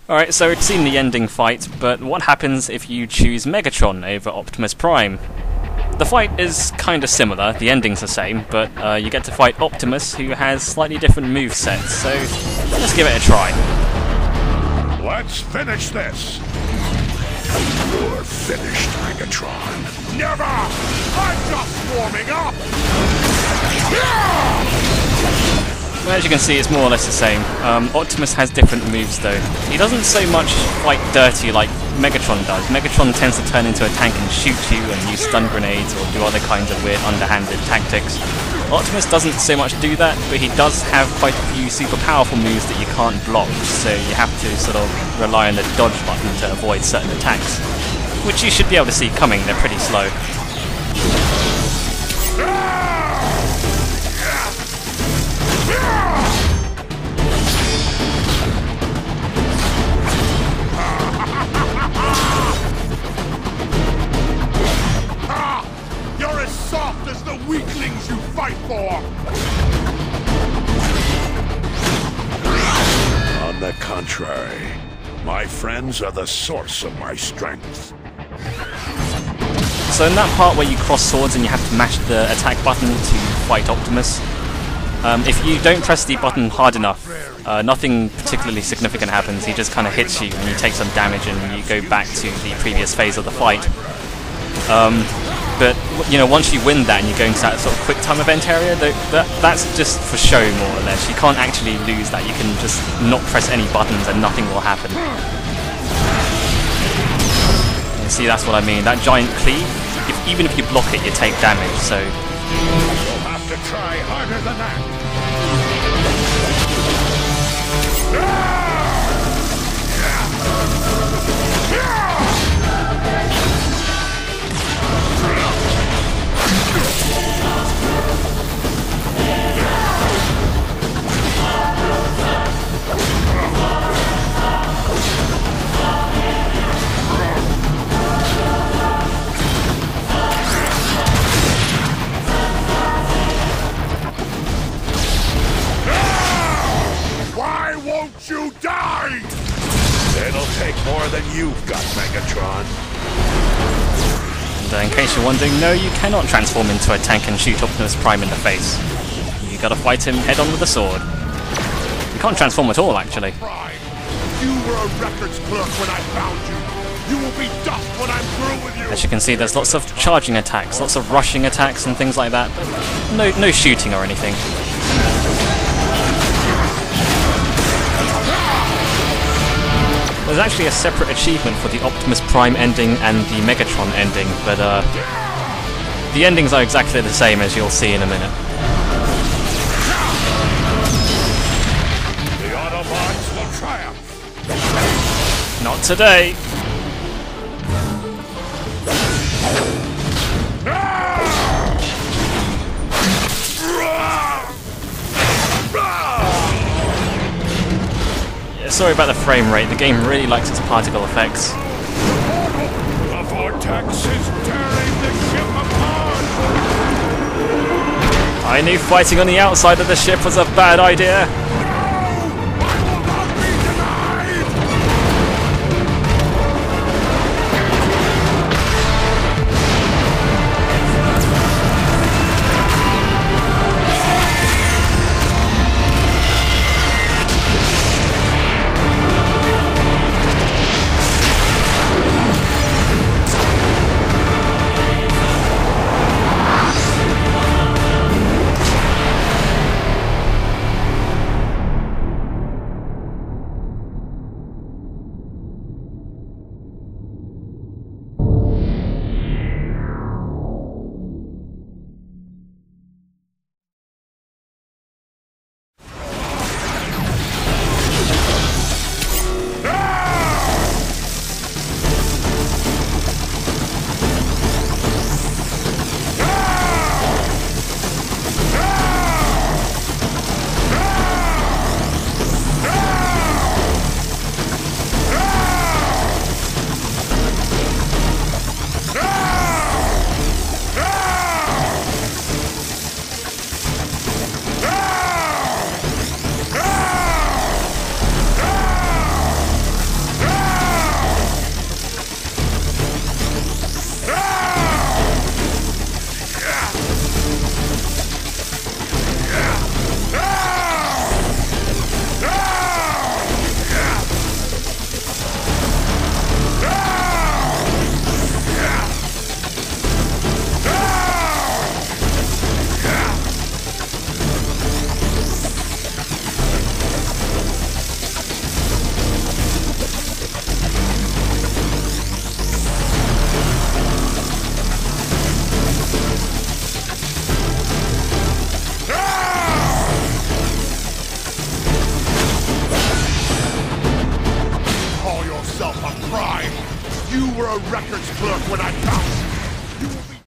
Alright, so we've seen the ending fight, but what happens if you choose Megatron over Optimus Prime? The fight is kinda similar, the ending's the same, but you get to fight Optimus, who has slightly different movesets, so let's give it a try. Let's finish this! You're finished, Megatron. Never! I'm just warming up! Well, as you can see, it's more or less the same. Optimus has different moves though. He doesn't so much fight dirty like Megatron does. Megatron tends to turn into a tank and shoot you and use stun grenades or do other kinds of weird underhanded tactics. Optimus doesn't so much do that, but he does have quite a few super powerful moves that you can't block, so you have to sort of rely on the dodge button to avoid certain attacks, which you should be able to see coming. They're pretty slow. You're as soft as the weaklings you fight for! On the contrary, my friends are the source of my strength. So in that part where you cross swords and you have to mash the attack button to fight Optimus, if you don't press the button hard enough, nothing particularly significant happens. He just kind of hits you and you take some damage and you go back to the previous phase of the fight. But you know, once you win that and you go into that sort of quick time event area, that's just for show more or less. You can't actually lose that. You can just not press any buttons and nothing will happen. You see, that's what I mean. That giant cleave, even if you block it, you take damage. So You'll have to try harder than that. Why won't you die? It'll take more than you've got, Megatron. And in case you're wondering, no, you cannot transform into a tank and shoot Optimus Prime in the face. You gotta fight him head on with a sword. You can't transform at all, actually. You were a records clerk when I found you. You will be dust when I'm through with you. As you can see, there's lots of charging attacks, lots of rushing attacks and things like that, but no shooting or anything. There's actually a separate achievement for the Optimus Prime ending and the Megatron ending, but the endings are exactly the same, as you'll see in a minute. The Autobots will triumph. Not today! Sorry about the frame rate, the game really likes its particle effects. The vortex is tearing the ship apart! I knew fighting on the outside of the ship was a bad idea. records clerk when I found